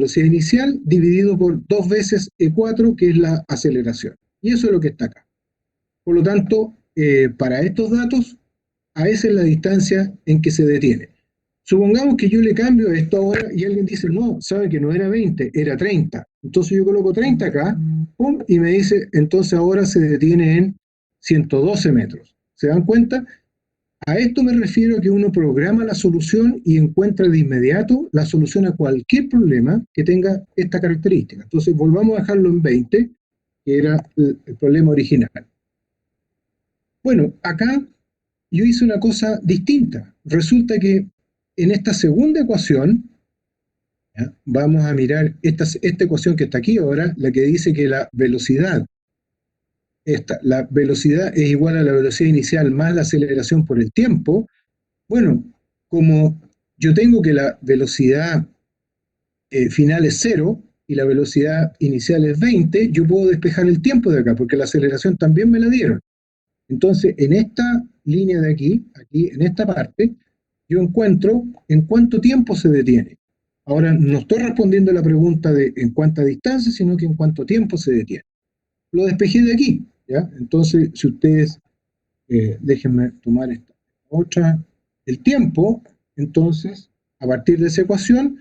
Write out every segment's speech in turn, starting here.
velocidad inicial dividido por 2 veces E4, que es la aceleración. Y eso es lo que está acá. Por lo tanto, para estos datos, a esa es la distancia en que se detiene. Supongamos que yo le cambio esto ahora y alguien dice, no, sabe que no era 20, era 30. Entonces yo coloco 30 acá, pum, y me dice, entonces ahora se detiene en 112 metros. ¿Se dan cuenta? A esto me refiero a que uno programa la solución y encuentra de inmediato la solución a cualquier problema que tenga esta característica. Entonces volvamos a dejarlo en 20, que era el problema original. Bueno, acá yo hice una cosa distinta. Resulta que en esta segunda ecuación, ¿ya? Vamos a mirar esta ecuación que está aquí ahora, la que dice que la velocidad es igual a la velocidad inicial más la aceleración por el tiempo. Bueno, como yo tengo que la velocidad final es 0 y la velocidad inicial es 20, yo puedo despejar el tiempo de acá, porque la aceleración también me la dieron. Entonces, en esta línea de aquí, en esta parte, yo encuentro en cuánto tiempo se detiene. Ahora, no estoy respondiendo a la pregunta de en cuánta distancia, sino que en cuánto tiempo se detiene. Lo despejé de aquí, ¿ya? Entonces, si ustedes, déjenme tomar esta otra, el tiempo, entonces, a partir de esa ecuación,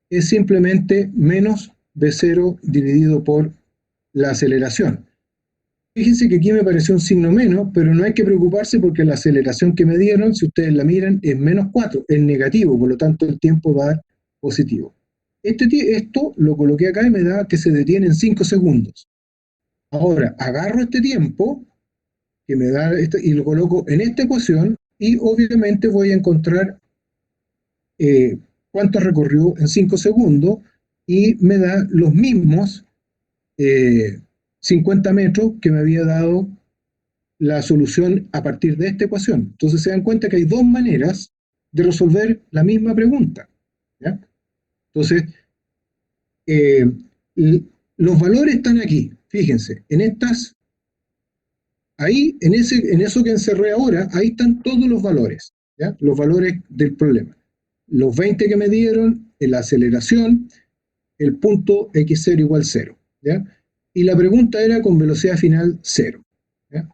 es simplemente menos V0 dividido por la aceleración. Fíjense que aquí me pareció un signo menos, pero no hay que preocuparse porque la aceleración que me dieron, si ustedes la miran, es menos 4, es negativo, por lo tanto el tiempo va a dar positivo. Esto lo coloqué acá y me da que se detiene en 5 segundos. Ahora, agarro este tiempo que me da y lo coloco en esta ecuación y obviamente voy a encontrar cuánto recorrió en 5 segundos y me da los mismos 50 metros que me había dado la solución a partir de esta ecuación. Entonces se dan cuenta que hay dos maneras de resolver la misma pregunta, ¿ya? Entonces, eh, los valores están aquí, fíjense, en eso que encerré ahora, ahí están todos los valores, ¿ya? Los valores del problema. Los 20 que me dieron, la aceleración, el punto x0 igual 0, ¿ya? Y la pregunta era con velocidad final 0, ¿ya?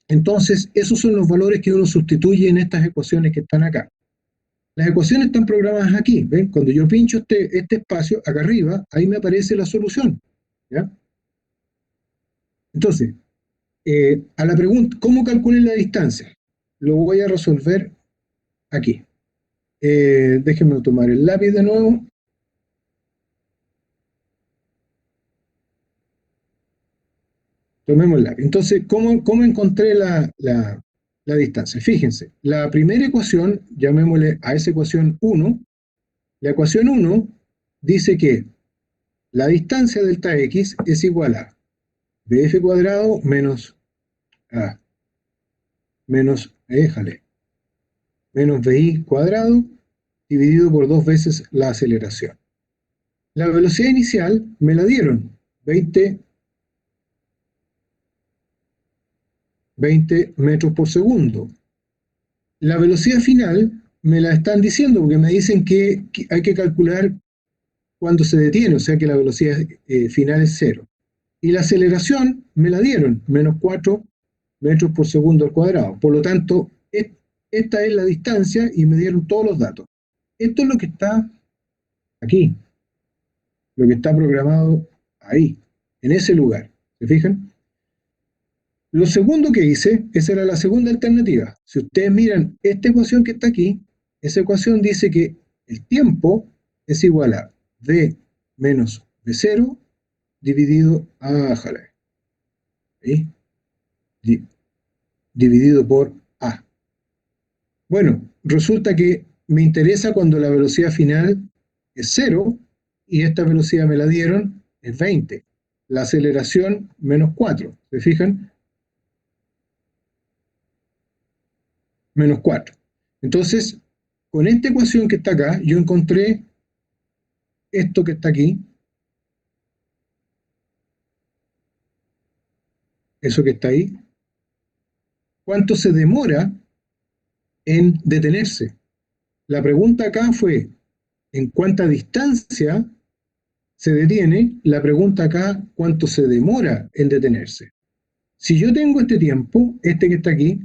Entonces, esos son los valores que uno sustituye en estas ecuaciones que están acá. Las ecuaciones están programadas aquí, ¿ven? Cuando yo pincho este espacio acá arriba, ahí me aparece la solución, ¿ya? Entonces, a la pregunta, ¿cómo calculé la distancia? Lo voy a resolver aquí. Déjenme tomar el lápiz de nuevo. Tomemos el lápiz. Entonces, ¿cómo encontré la distancia? Fíjense, la primera ecuación, llamémosle a esa ecuación 1, la ecuación 1 dice que la distancia delta x es igual a bf cuadrado menos a menos bi cuadrado dividido por 2 veces la aceleración. La velocidad inicial me la dieron, 20 metros por segundo. La velocidad final me la están diciendo porque me dicen que hay que calcular cuando se detiene, o sea que la velocidad final es 0. Y la aceleración me la dieron, menos 4 metros por segundo al cuadrado. Por lo tanto, esta es la distancia y me dieron todos los datos. Esto es lo que está aquí, lo que está programado ahí, en ese lugar. ¿Se fijan? Lo segundo que hice, esa era la segunda alternativa. Si ustedes miran esta ecuación que está aquí, esa ecuación dice que el tiempo es igual a v menos v0 dividido a, ¿sí? Dividido por a. Bueno, resulta que me interesa cuando la velocidad final es 0 y esta velocidad me la dieron es 20. La aceleración menos 4. ¿Se fijan? Menos 4. Entonces, con esta ecuación que está acá, yo encontré esto que está aquí, eso que está ahí, cuánto se demora en detenerse. La pregunta acá fue, en cuánta distancia se detiene, la pregunta acá, ¿cuánto se demora en detenerse? Si yo tengo este tiempo, este que está aquí,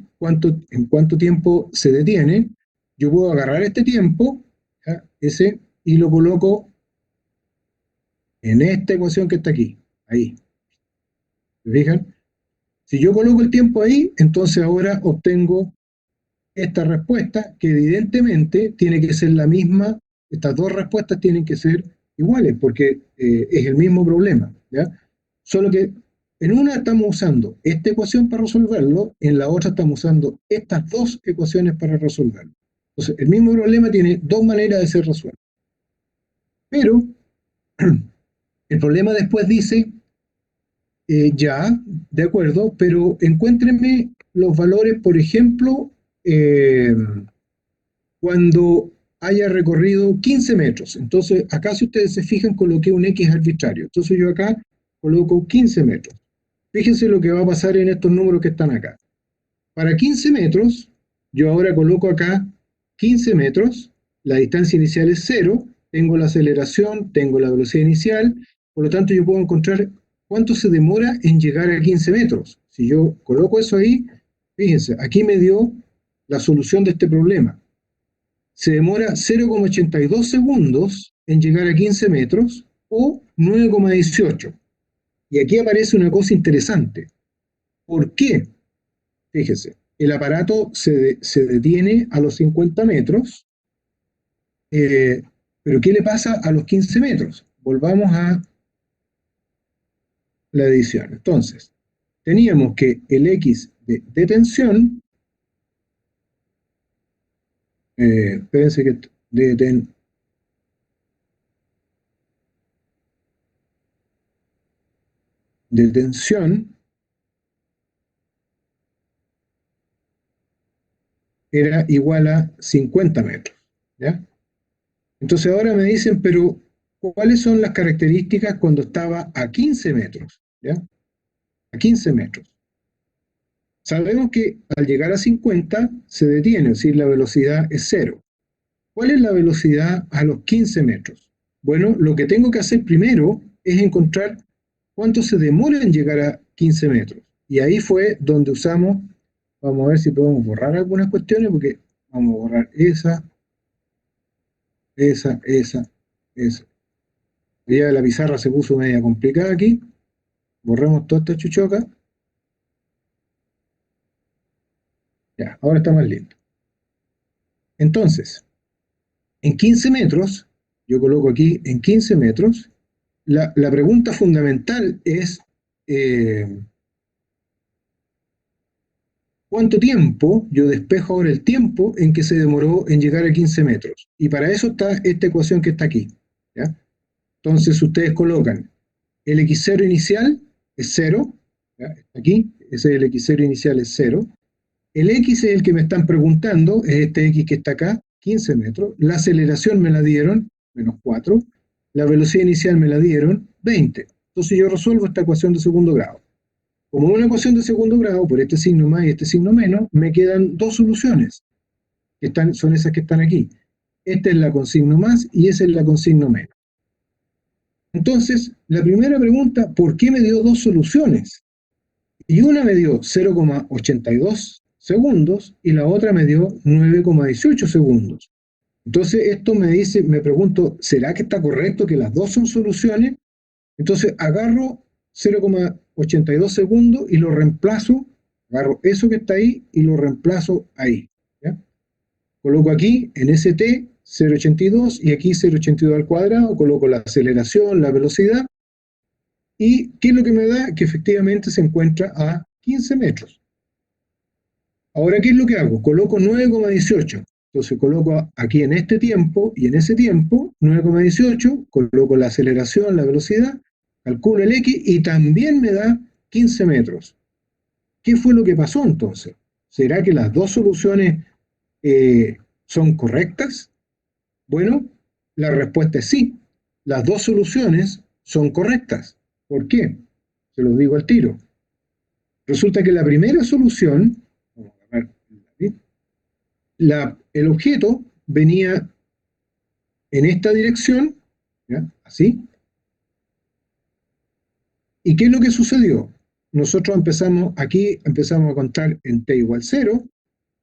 en cuánto tiempo se detiene, yo puedo agarrar este tiempo, ¿ya? Ese, y lo coloco en esta ecuación que está aquí, ahí. ¿Se fijan? Si yo coloco el tiempo ahí, entonces ahora obtengo esta respuesta, que evidentemente tiene que ser la misma, estas dos respuestas tienen que ser iguales, porque es el mismo problema, ¿ya? Solo que en una estamos usando esta ecuación para resolverlo, en la otra estamos usando estas dos ecuaciones para resolverlo. Entonces, el mismo problema tiene dos maneras de ser resuelto. Pero el problema después dice, ya, de acuerdo, pero encuéntrenme los valores, por ejemplo, cuando haya recorrido 15 metros. Entonces, acá si ustedes se fijan, coloqué un X arbitrario. Entonces yo acá coloco 15 metros. Fíjense lo que va a pasar en estos números que están acá. Para 15 metros, yo ahora coloco acá 15 metros, la distancia inicial es 0, tengo la aceleración, tengo la velocidad inicial, por lo tanto yo puedo encontrar cuánto se demora en llegar a 15 metros. Si yo coloco eso ahí, fíjense, aquí me dio la solución de este problema. Se demora 0,82 segundos en llegar a 15 metros o 9,18. Y aquí aparece una cosa interesante. ¿Por qué? Fíjese, el aparato se detiene a los 50 metros, eh, pero ¿qué le pasa a los 15 metros? Volvamos a la edición. Entonces, teníamos que el X de detención, espérense que detención era igual a 50 metros, ¿ya? Entonces ahora me dicen, pero ¿cuáles son las características cuando estaba a 15 metros? ¿Ya? A 15 metros. Sabemos que al llegar a 50 se detiene, es decir, la velocidad es cero. ¿Cuál es la velocidad a los 15 metros? Bueno, lo que tengo que hacer primero es encontrar cuánto se demora en llegar a 15 metros. Y ahí fue donde usamos, vamos a ver si podemos borrar algunas cuestiones, porque vamos a borrar esa. Ya la pizarra se puso media complicada aquí. Borremos toda esta chuchoca. Ya, ahora está más lindo. Entonces, en 15 metros, yo coloco aquí en 15 metros, la pregunta fundamental es ¿cuánto tiempo? Yo despejo ahora el tiempo en que se demoró en llegar a 15 metros. Y para eso está esta ecuación que está aquí. ¿Ya? Entonces ustedes colocan el x0 inicial es 0, ¿ya? Aquí, ese es el x0 inicial es 0. El x es el que me están preguntando, es este x que está acá, 15 metros. La aceleración me la dieron, menos 4. La velocidad inicial me la dieron, 20. Entonces yo resuelvo esta ecuación de segundo grado. Como una ecuación de segundo grado, por este signo más y este signo menos, me quedan dos soluciones, que son esas que están aquí. Esta es la con signo más y esa es la con signo menos. Entonces, la primera pregunta, ¿por qué me dio dos soluciones? Y una me dio 0,82 segundos y la otra me dio 9,18 segundos. Entonces esto me dice, me pregunto, ¿será que está correcto que las dos son soluciones? Entonces agarro 0,82 segundos y lo reemplazo, agarro eso que está ahí y lo reemplazo ahí. ¿Ya? Coloco aquí en ST 0,82 y aquí 0,82 al cuadrado, coloco la aceleración, la velocidad. ¿Y qué es lo que me da? Que efectivamente se encuentra a 15 metros. Ahora, ¿qué es lo que hago? Coloco 9,18. Entonces coloco aquí en este tiempo y en ese tiempo 9,18, coloco la aceleración, la velocidad, calculo el X y también me da 15 metros. ¿Qué fue lo que pasó entonces? ¿Será que las dos soluciones son correctas? Bueno, la respuesta es sí. Las dos soluciones son correctas. ¿Por qué? Se los digo al tiro. Resulta que la primera solución, el objeto venía en esta dirección, ¿ya? Así. ¿Y qué es lo que sucedió? Nosotros empezamos a contar en t igual 0,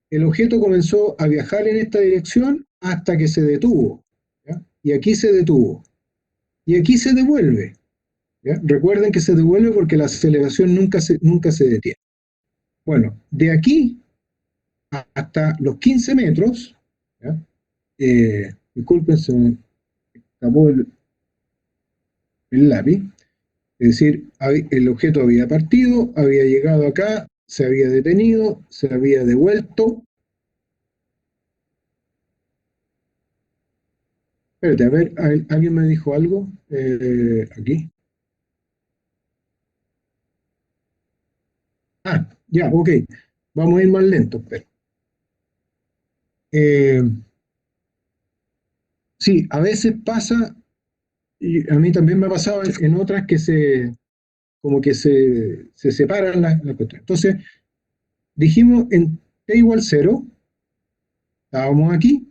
el objeto comenzó a viajar en esta dirección hasta que se detuvo, ¿ya? Y aquí se detuvo, y aquí se devuelve, ¿ya? Recuerden que se devuelve porque la aceleración nunca se detiene. Bueno, de aquí hasta los 15 metros, ¿ya? Disculpen, se me escapó el lápiz. Es decir, el objeto había partido, había llegado acá, se había detenido, se había devuelto. Espérate, a ver, ¿alguien me dijo algo? Aquí. Ah, ya, ok. Vamos a ir más lentos, pero. eh, sí, a veces pasa, y a mí también me ha pasado en otras que como que se separan las cuestiones. Entonces, dijimos en t igual 0, estábamos aquí,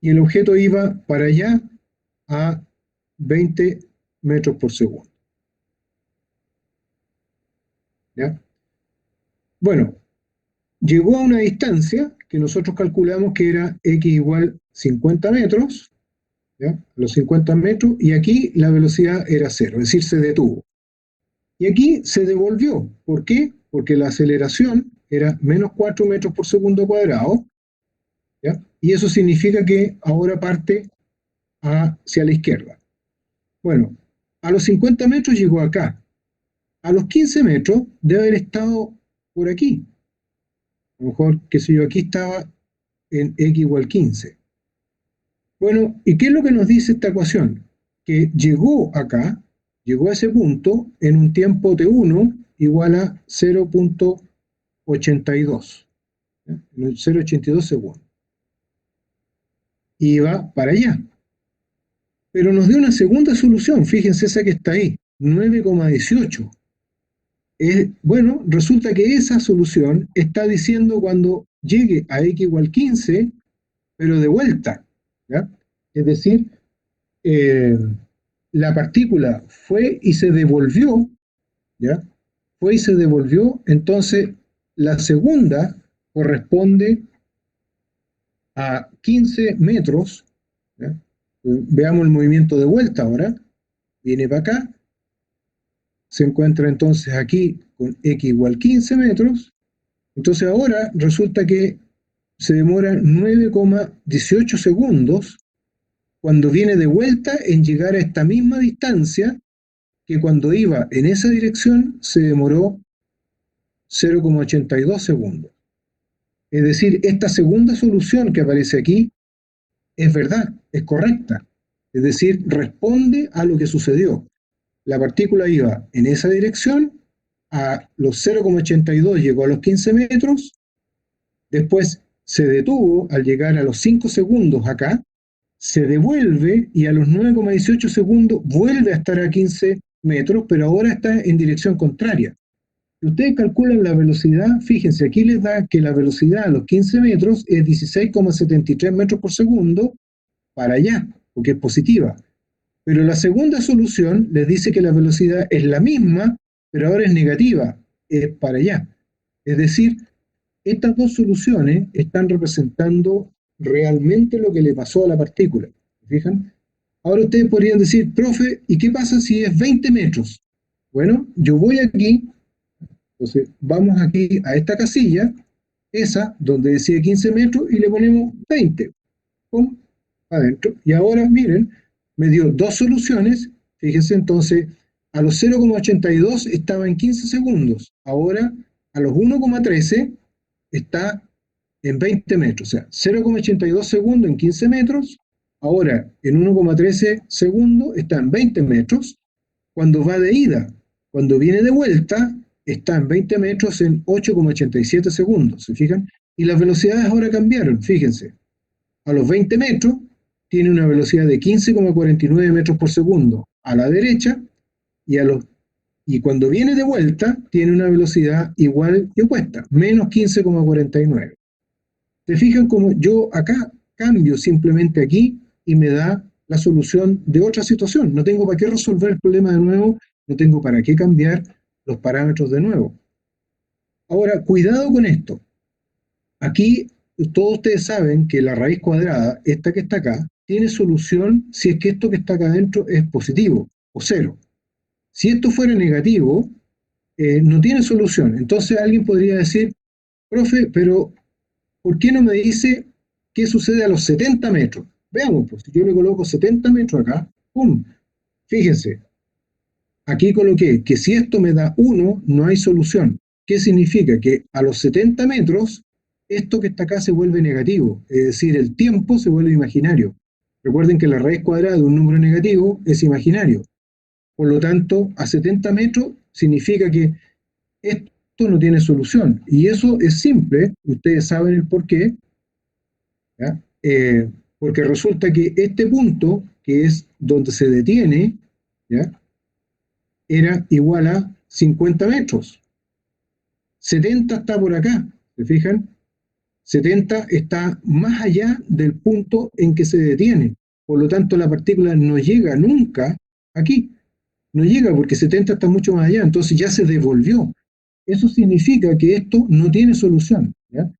y el objeto iba para allá a 20 metros por segundo. ¿Ya? Bueno, llegó a una distancia que nosotros calculamos que era x igual 50 metros, ¿ya? Los 50 metros, y aquí la velocidad era cero, es decir, se detuvo. Y aquí se devolvió. ¿Por qué? Porque la aceleración era menos 4 metros por segundo cuadrado, ¿ya? Y eso significa que ahora parte hacia la izquierda. Bueno, a los 50 metros llegó acá. A los 15 metros debe haber estado por aquí. A lo mejor, qué sé yo, aquí estaba en x igual 15. Bueno, ¿y qué es lo que nos dice esta ecuación? Que llegó acá, llegó a ese punto en un tiempo t1 igual a 0.82, ¿ya? 0.82 segundos. Y va para allá. Pero nos dio una segunda solución, fíjense esa que está ahí, 9,18. Bueno, resulta que esa solución está diciendo cuando llegue a x igual 15, pero de vuelta, ¿ya? Es decir, eh, la partícula fue y se devolvió, ¿ya? Fue y se devolvió, entonces la segunda corresponde a 15 metros, ¿ya? Veamos el movimiento de vuelta ahora, viene para acá, se encuentra entonces aquí con x igual 15 metros, entonces ahora resulta que se demora 9,18 segundos cuando viene de vuelta en llegar a esta misma distancia que cuando iba en esa dirección se demoró 0,82 segundos. Es decir, esta segunda solución que aparece aquí es verdad, es correcta. Es decir, responde a lo que sucedió. La partícula iba en esa dirección, a los 0,82 llegó a los 15 metros, después se detuvo al llegar a los 5 segundos acá, se devuelve y a los 9,18 segundos vuelve a estar a 15 metros, pero ahora está en dirección contraria. Si ustedes calculan la velocidad, fíjense, aquí les da que la velocidad a los 15 metros es 16,73 metros por segundo para allá, porque es positiva. Pero la segunda solución les dice que la velocidad es la misma, pero ahora es negativa, es para allá. Es decir, estas dos soluciones están representando realmente lo que le pasó a la partícula. ¿Se fijan? Ahora ustedes podrían decir, profe, ¿y qué pasa si es 20 metros? Bueno, yo voy aquí, entonces vamos aquí a esta casilla, esa donde decía 15 metros, y le ponemos 20. ¡Pum! Adentro. Y ahora, miren, me dio dos soluciones. Fíjense entonces, a los 0,82 estaba en 15 segundos. Ahora, a los 1,13 está en 20 metros. O sea, 0,82 segundos en 15 metros. Ahora, en 1,13 segundos está en 20 metros. Cuando va de ida, cuando viene de vuelta, está en 20 metros en 8,87 segundos. ¿Se fijan? Y las velocidades ahora cambiaron, fíjense. A los 20 metros tiene una velocidad de 15,49 metros por segundo a la derecha y, y cuando viene de vuelta tiene una velocidad igual y opuesta, menos 15,49. ¿Se fijan cómo yo acá cambio simplemente aquí y me da la solución de otra situación. No tengo para qué resolver el problema de nuevo, no tengo para qué cambiar los parámetros de nuevo. Ahora, cuidado con esto. Aquí todos ustedes saben que la raíz cuadrada, esta que está acá, tiene solución si es que esto que está acá adentro es positivo o cero. Si esto fuera negativo, no tiene solución. Entonces alguien podría decir, profe, pero ¿por qué no me dice qué sucede a los 70 metros? Veamos, pues si yo le coloco 70 metros acá, ¡pum! Fíjense, aquí coloqué que si esto me da 1, no hay solución. ¿Qué significa? Que a los 70 metros, esto que está acá se vuelve negativo, es decir, el tiempo se vuelve imaginario. Recuerden que la raíz cuadrada de un número negativo es imaginario. Por lo tanto, a 70 metros significa que esto no tiene solución. Y eso es simple, ustedes saben el por qué, ¿ya? Porque resulta que este punto, que es donde se detiene, ¿ya? Era igual a 50 metros. 70 está por acá, ¿se fijan? 70 está más allá del punto en que se detiene. Por lo tanto, la partícula no llega nunca aquí. No llega porque 70 está mucho más allá, entonces ya se devolvió. Eso significa que esto no tiene solución, ¿ya?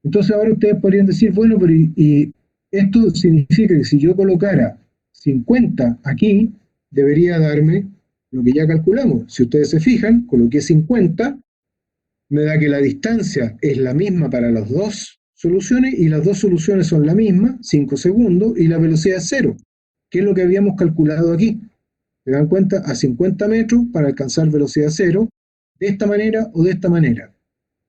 Entonces ahora ustedes podrían decir, bueno, pero y esto significa que si yo colocara 50 aquí, debería darme lo que ya calculamos. Si ustedes se fijan, coloqué 50, me da que la distancia es la misma para las dos soluciones y las dos soluciones son la misma, 5 segundos, y la velocidad es cero, que es lo que habíamos calculado aquí. ¿Se dan cuenta? A 50 metros para alcanzar velocidad cero, de esta manera o de esta manera.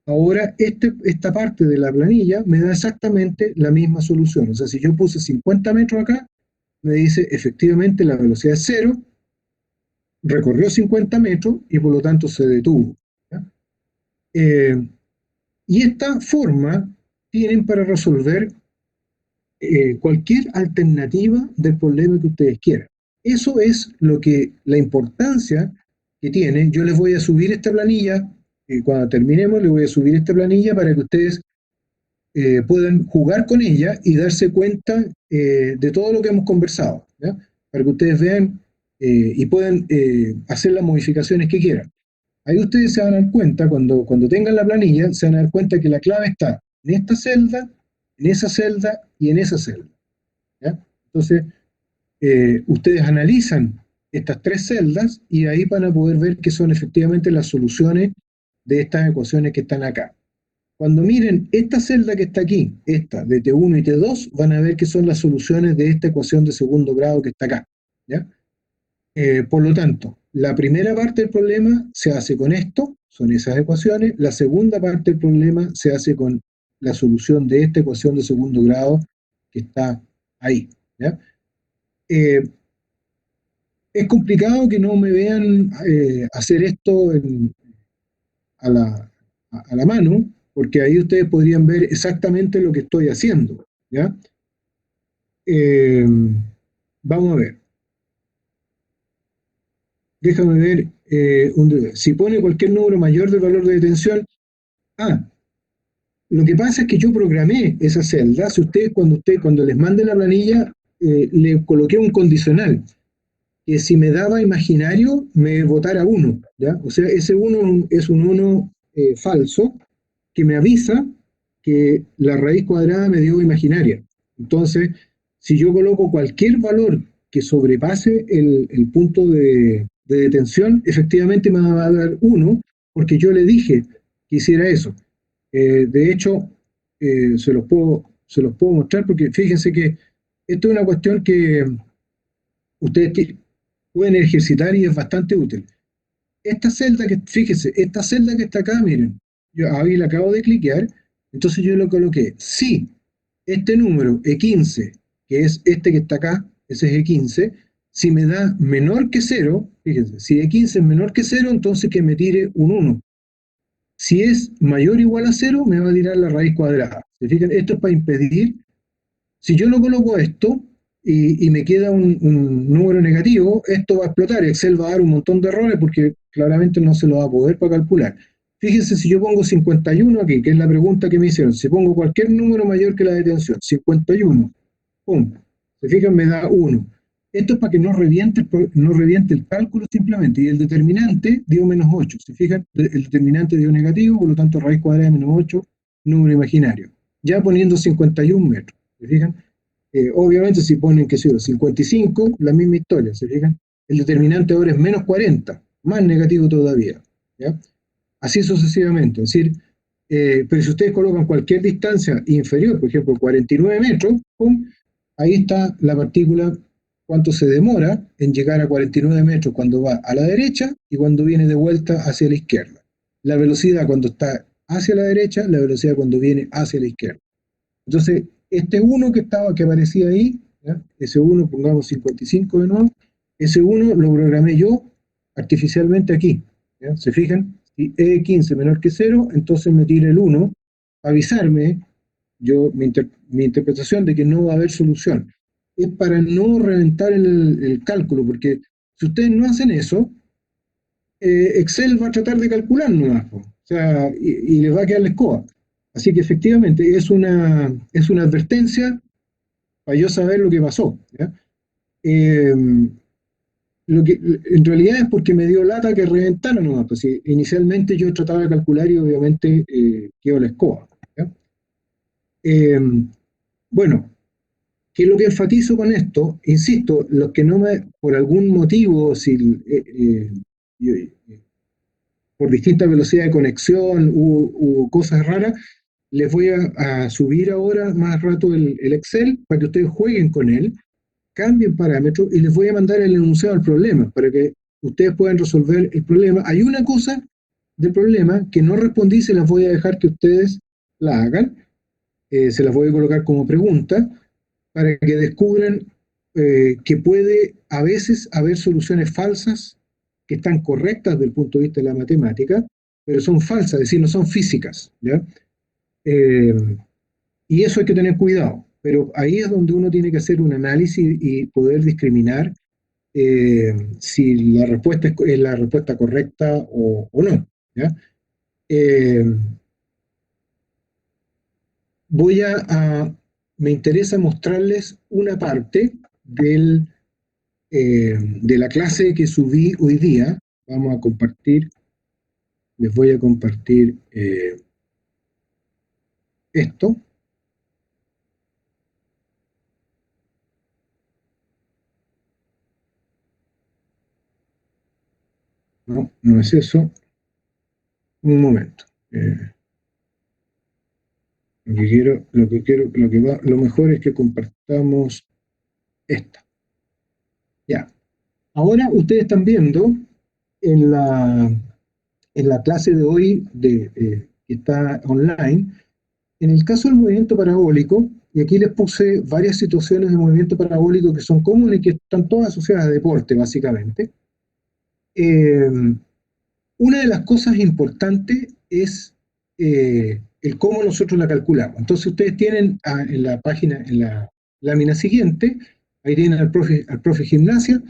Ahora, esta parte de la planilla me da exactamente la misma solución. O sea, si yo puse 50 metros acá, me dice efectivamente la velocidad es cero, recorrió 50 metros y por lo tanto se detuvo. ¿Ya? Y esta forma tienen para resolver cualquier alternativa del problema que ustedes quieran. Eso es lo que la importancia que tiene. Yo les voy a subir esta planilla, cuando terminemos les voy a subir esta planilla para que ustedes puedan jugar con ella y darse cuenta de todo lo que hemos conversado, ¿ya? Para que ustedes vean y puedan hacer las modificaciones que quieran. Ahí ustedes se van a dar cuenta, cuando tengan la planilla, se van a dar cuenta que la clave está en esta celda, en esa celda y en esa celda, ¿ya? Entonces, ustedes analizan estas tres celdas y ahí van a poder ver que son efectivamente las soluciones de estas ecuaciones que están acá. Cuando miren esta celda que está aquí, esta de T1 y T2, van a ver que son las soluciones de esta ecuación de segundo grado que está acá, ¿ya? Por lo tanto, la primera parte del problema se hace con esto, son esas ecuaciones. La segunda parte del problema se hace con la solución de esta ecuación de segundo grado que está ahí, ¿ya? Eh, es complicado que no me vean hacer esto a, la, a la mano, porque ahí ustedes podrían ver exactamente lo que estoy haciendo, ¿ya? Eh, vamos a ver. Déjame ver, si pone cualquier número mayor del valor de detención, ah, lo que pasa es que yo programé esa celda, si cuando les mande la planilla, le coloqué un condicional, que si me daba imaginario, me votara 1, ¿ya? O sea, ese 1 es un 1 falso, que me avisa que la raíz cuadrada me dio imaginaria. Entonces, si yo coloco cualquier valor que sobrepase el punto de detención, efectivamente me va a dar 1, porque yo le dije que hiciera eso. De hecho, se los puedo mostrar porque fíjense que esto es una cuestión que ustedes pueden ejercitar y es bastante útil. Esta celda que, fíjense, esta celda que está acá, miren, yo ahí la acabo de cliquear, entonces yo lo coloqué. Si este número E15, que es este que está acá, ese es E15, si me da menor que 0, fíjense, si E15 es menor que 0, entonces que me tire un 1. Si es mayor o igual a 0, me va a tirar la raíz cuadrada. ¿Se fijan? Esto es para impedir, si yo no coloco esto y me queda un número negativo, esto va a explotar. Excel va a dar un montón de errores porque claramente no se lo va a poder para calcular. Fíjense si yo pongo 51 aquí, que es la pregunta que me hicieron. Si pongo cualquier número mayor que la detención, 51, pum, Se fijan, me da 1. Esto es para que no reviente el cálculo simplemente. Y el determinante dio -8. ¿Se fijan? El determinante dio negativo, por lo tanto raíz cuadrada de -8, número imaginario. Ya poniendo 51 metros. ¿Se fijan? Obviamente si ponen, qué sé yo, 55, la misma historia. ¿Se fijan? El determinante ahora es -40, más negativo todavía. ¿Ya? Así sucesivamente. Es decir, pero si ustedes colocan cualquier distancia inferior, por ejemplo, 49 metros, ¡pum!, ahí está la partícula, cuánto se demora en llegar a 49 metros cuando va a la derecha y cuando viene de vuelta hacia la izquierda. La velocidad cuando está hacia la derecha, la velocidad cuando viene hacia la izquierda. Entonces, este 1 que aparecía ahí, ¿ya? Ese 1, pongamos 55 de nuevo, ese 1 lo programé yo artificialmente aquí. ¿Ya? ¿Se fijan? Si E15 menor que 0, entonces me tira el 1, avisarme, mi interpretación de que no va a haber solución. Es para no reventar el cálculo, porque si ustedes no hacen eso, Excel va a tratar de calcular nomás, o sea, y les va a quedar la escoba. Así que efectivamente es una advertencia para yo saber lo que pasó. ¿Ya? Eh, lo que en realidad es porque me dio lata que reventara nomás, pues si inicialmente yo trataba de calcular y obviamente quedó la escoba. ¿Ya? Eh, bueno, ¿qué es lo que enfatizo con esto? Insisto, los que no me, por algún motivo, si, por distinta velocidad de conexión u cosas raras, les voy a subir ahora más rato el Excel para que ustedes jueguen con él, cambien parámetros y les voy a mandar el enunciado del problema para que ustedes puedan resolver el problema. Hay una cosa del problema que no respondí, se las voy a dejar que ustedes la hagan, se las voy a colocar como pregunta para que descubran que puede a veces haber soluciones falsas que están correctas desde el punto de vista de la matemática, pero son falsas, es decir, no son físicas. ¿Ya? Eh, y eso hay que tener cuidado, pero ahí es donde uno tiene que hacer un análisis y poder discriminar si la respuesta es la respuesta correcta o no. ¿Ya? Eh, voy me interesa mostrarles una parte de la clase que subí hoy día. Vamos a compartir, les voy a compartir esto. No, no es eso. Un momento. Lo mejor es que compartamos esta. Ya. Ahora ustedes están viendo en la clase de hoy que está online, en el caso del movimiento parabólico, y aquí les puse varias situaciones de movimiento parabólico que son comunes y que están todas asociadas a deporte, básicamente. Eh, una de las cosas importantes es el cómo nosotros la calculamos. Entonces ustedes tienen en la página, en la lámina siguiente, ahí tienen al profe gimnasia,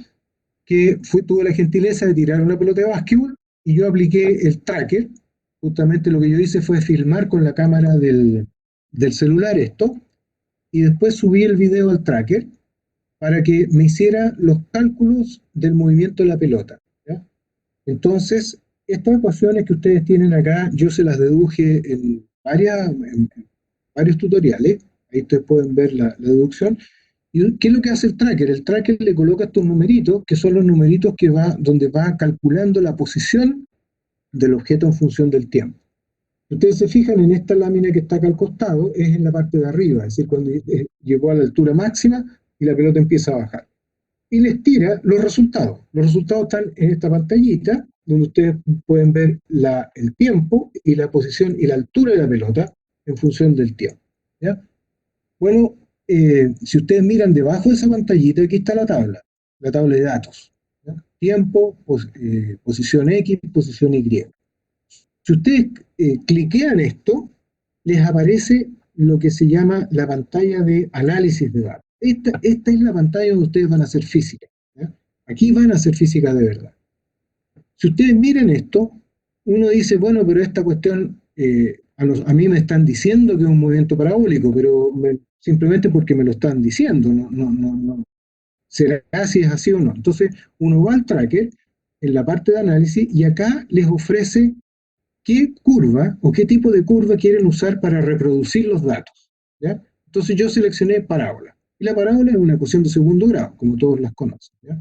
que tuvo la gentileza de tirar una pelota de básquetbol y yo apliqué el tracker. Justamente lo que yo hice fue filmar con la cámara del celular esto y después subí el video al tracker para que me hiciera los cálculos del movimiento de la pelota. ¿Ya? Entonces, estas ecuaciones que ustedes tienen acá, yo se las deduje en varios tutoriales. Ahí ustedes pueden ver la deducción. ¿Y qué es lo que hace el tracker? El tracker le coloca estos numeritos, que son los numeritos donde va calculando la posición del objeto en función del tiempo. Ustedes se fijan en esta lámina que está acá al costado, es en la parte de arriba, es decir, cuando llegó a la altura máxima y la pelota empieza a bajar. Y les tira los resultados. Los resultados están en esta pantallita, donde ustedes pueden ver el tiempo y la posición y la altura de la pelota en función del tiempo. ¿Ya? Bueno, si ustedes miran debajo de esa pantallita, aquí está la tabla de datos. ¿Ya? Tiempo, posición X, posición Y. Si ustedes cliquean esto, les aparece lo que se llama la pantalla de análisis de datos. Esta es la pantalla donde ustedes van a hacer física. ¿Ya? Aquí van a hacer física de verdad. Si ustedes miran esto, uno dice, bueno, pero esta cuestión, a mí me están diciendo que es un movimiento parabólico, pero simplemente porque me lo están diciendo, no será si es así o no. Entonces, uno va al tracker en la parte de análisis y acá les ofrece qué curva o qué tipo de curva quieren usar para reproducir los datos. ¿Ya? Entonces yo seleccioné parábola. Y la parábola es una ecuación de segundo grado, como todos las conocen. ¿Ya?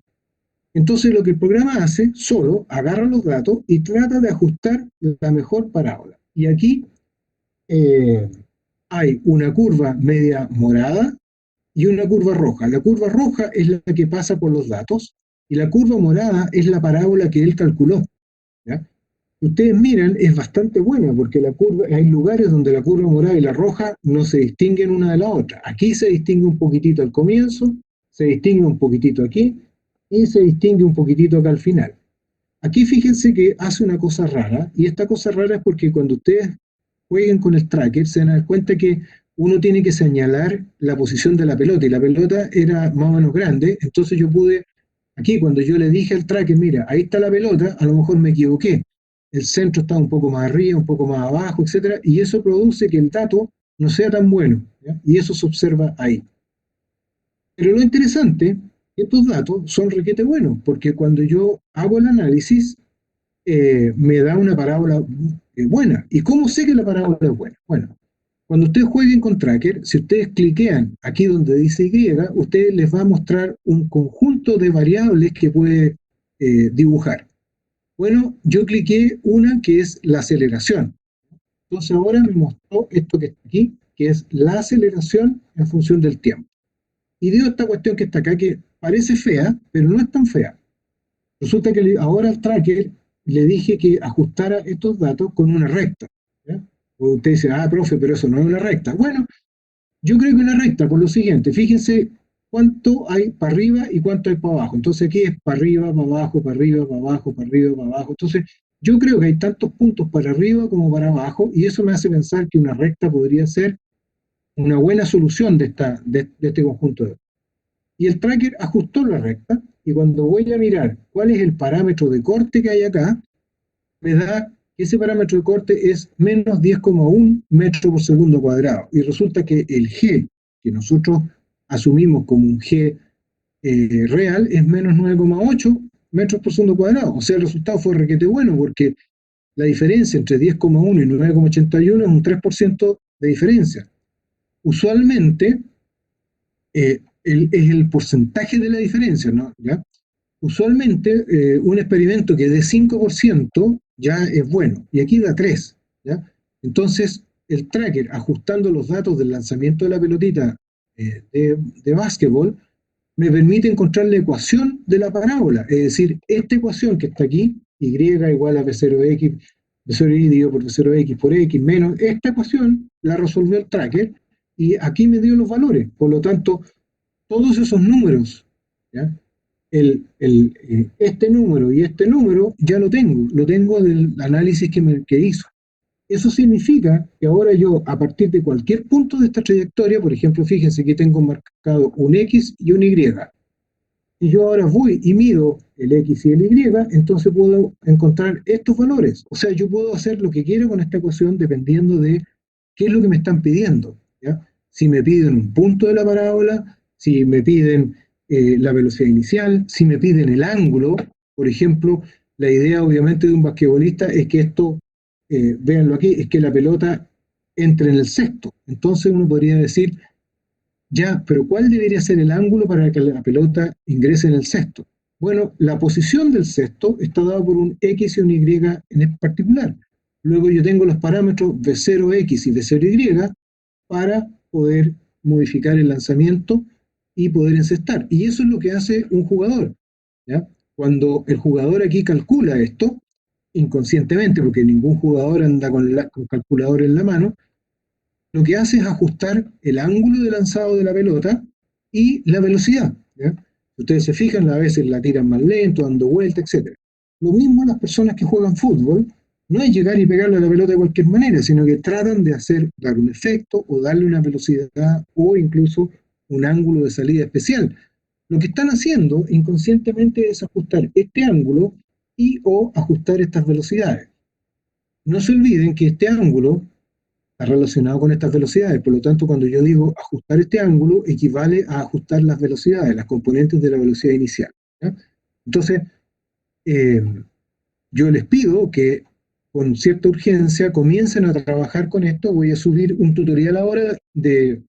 Entonces lo que el programa hace, solo agarra los datos y trata de ajustar la mejor parábola. Y aquí eh, hay una curva media morada y una curva roja. La curva roja es la que pasa por los datos y la curva morada es la parábola que él calculó. ¿Ya? Ustedes miran, es bastante buena porque la curva, hay lugares donde la curva morada y la roja no se distinguen una de la otra. Aquí se distingue un poquitito al comienzo, se distingue un poquitito aquí y se distingue un poquitito acá al final. Aquí fíjense que hace una cosa rara, y esta cosa rara es porque cuando ustedes jueguen con el tracker se van a dar cuenta que uno tiene que señalar la posición de la pelota, y la pelota era más o menos grande, entonces yo pude, aquí cuando yo le dije al tracker, mira, ahí está la pelota, a lo mejor me equivoqué, el centro está un poco más arriba, un poco más abajo, etcétera, y eso produce que el dato no sea tan bueno, ¿ya? Y eso se observa ahí. Pero lo interesante, estos datos son requete buenos, porque cuando yo hago el análisis, me da una parábola buena. ¿Y cómo sé que la parábola es buena? Bueno, cuando ustedes jueguen con Tracker, si ustedes cliquean aquí donde dice Y, ustedes les va a mostrar un conjunto de variables que puede dibujar. Bueno, yo cliqué una que es la aceleración. Entonces ahora me mostró esto que está aquí, que es la aceleración en función del tiempo. Y dio esta cuestión que está acá que parece fea, pero no es tan fea. Resulta que ahora al tracker le dije que ajustara estos datos con una recta. ¿Ya? O usted dice, ah, profe, pero eso no es una recta. Bueno, yo creo que una recta, por lo siguiente, fíjense cuánto hay para arriba y cuánto hay para abajo. Entonces aquí es para arriba, para abajo, para arriba, para abajo, para arriba, para abajo. Entonces yo creo que hay tantos puntos para arriba como para abajo y eso me hace pensar que una recta podría ser una buena solución de este conjunto de datos. Y el tracker ajustó la recta y cuando voy a mirar cuál es el parámetro de corte que hay acá, me da que ese parámetro de corte es menos 10,1 metros por segundo cuadrado. Y resulta que el G, que nosotros asumimos como un G real, es menos 9,8 metros por segundo cuadrado. O sea, el resultado fue requete bueno porque la diferencia entre 10,1 y 9,81 es un 3% de diferencia. Usualmente, es el porcentaje de la diferencia, ¿no? ¿Ya? Usualmente, un experimento que dé 5% ya es bueno, y aquí da 3%. ¿Ya? Entonces, el tracker, ajustando los datos del lanzamiento de la pelotita de básquetbol, me permite encontrar la ecuación de la parábola, es decir, esta ecuación que está aquí, y igual a b0x, b0y dividido por b0x por x menos, esta ecuación la resolvió el tracker, y aquí me dio los valores. Por lo tanto, todos esos números, ¿ya? Este número y este número ya lo tengo del análisis que hizo. Eso significa que ahora yo, a partir de cualquier punto de esta trayectoria, por ejemplo, fíjense que tengo marcado un X y un Y, y yo ahora voy y mido el X y el Y, entonces puedo encontrar estos valores. O sea, yo puedo hacer lo que quiera con esta ecuación dependiendo de qué es lo que me están pidiendo. ¿Ya? Si me piden un punto de la parábola, si me piden la velocidad inicial, si me piden el ángulo, por ejemplo, la idea obviamente de un basquetbolista es que esto, véanlo aquí, es que la pelota entre en el cesto. Entonces uno podría decir, ya, pero ¿cuál debería ser el ángulo para que la pelota ingrese en el cesto? Bueno, la posición del cesto está dada por un X y un Y en particular. Luego yo tengo los parámetros V0X y V0Y para poder modificar el lanzamiento y poder encestar. Y eso es lo que hace un jugador. ¿Ya? Cuando el jugador aquí calcula esto, inconscientemente, porque ningún jugador anda con calculador en la mano, lo que hace es ajustar el ángulo de lanzado de la pelota y la velocidad. ¿Ya? Si ustedes se fijan, a veces la tiran más lento, dando vuelta, etc. Lo mismo las personas que juegan fútbol, no es llegar y pegarle a la pelota de cualquier manera, sino que tratan de dar un efecto o darle una velocidad o incluso un ángulo de salida especial. Lo que están haciendo inconscientemente es ajustar este ángulo y o ajustar estas velocidades. No se olviden que este ángulo está relacionado con estas velocidades. Por lo tanto, cuando yo digo ajustar este ángulo, equivale a ajustar las velocidades, las componentes de la velocidad inicial. ¿Ya? Entonces, eh, yo les pido que con cierta urgencia comiencen a trabajar con esto. Voy a subir un tutorial ahora de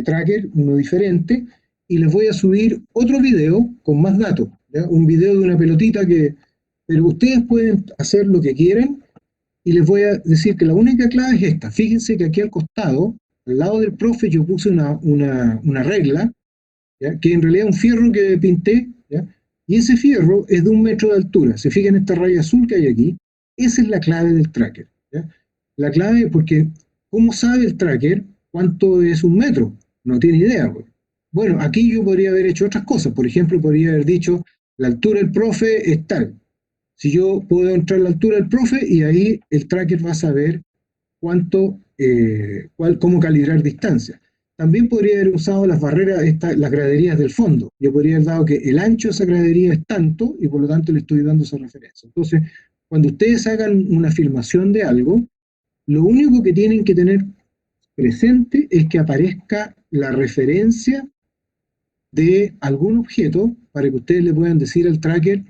tracker, uno diferente, y les voy a subir otro video con más datos, ¿ya? Un video de una pelotita que... Pero ustedes pueden hacer lo que quieran y les voy a decir que la única clave es esta. Fíjense que aquí al costado, al lado del profe, yo puse una regla, ¿ya? Que en realidad es un fierro que pinté, ¿ya? Y ese fierro es de 1 metro de altura. Se fijan en esta raya azul que hay aquí. Esa es la clave del tracker, ¿ya? La clave, porque ¿cómo sabe el tracker cuánto es 1 metro? No tiene idea. Pues. Bueno, aquí yo podría haber hecho otras cosas. Por ejemplo, podría haber dicho, la altura del profe es tal. Si yo puedo entrar a la altura del profe y ahí el tracker va a saber cómo calibrar distancia. También podría haber usado las barreras, las graderías del fondo. Yo podría haber dado que el ancho de esa gradería es tanto y por lo tanto le estoy dando esa referencia. Entonces, cuando ustedes hagan una filmación de algo, lo único que tienen que tener presente es que aparezca la referencia de algún objeto para que ustedes le puedan decir al tracker,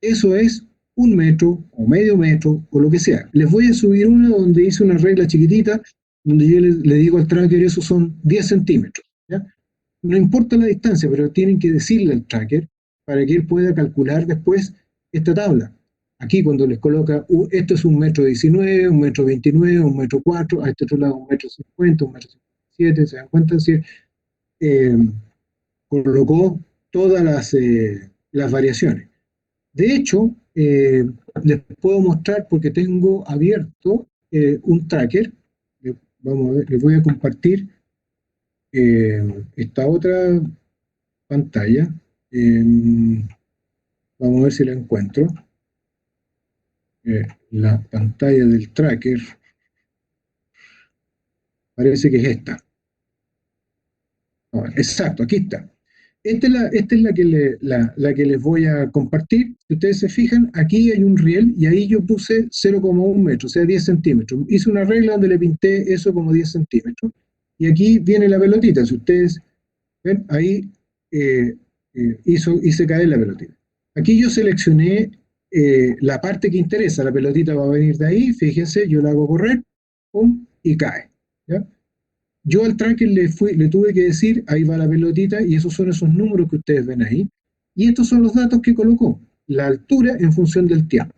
eso es 1 metro o medio metro o lo que sea. Les voy a subir una donde hice una regla chiquitita, donde yo le digo al tracker, eso son 10 centímetros. ¿Ya? No importa la distancia, pero tienen que decirle al tracker para que él pueda calcular después esta tabla. Aquí cuando les coloca, esto es 1,19 m, 1,29 m, 1,4 m, a este otro lado 1,50 m, 1,57 m, ¿se dan cuenta? Es decir, colocó todas las variaciones. De hecho, les puedo mostrar porque tengo abierto un tracker. Vamos a ver, les voy a compartir esta otra pantalla. Vamos a ver si la encuentro. La pantalla del tracker parece que es esta. Exacto, aquí está. Esta es la que les voy a compartir. Si ustedes se fijan, aquí hay un riel y ahí yo puse 0,1 metro, o sea, 10 centímetros. Hice una regla donde le pinté eso como 10 centímetros. Y aquí viene la pelotita. Si ustedes ven, ahí hice caer la pelotita. Aquí yo seleccioné la parte que interesa. La pelotita va a venir de ahí. Fíjense, yo la hago correr, pum, y cae. ¿Ya? Yo al tracker le tuve que decir, ahí va la pelotita, y esos son esos números que ustedes ven ahí. Y estos son los datos que colocó, la altura en función del tiempo.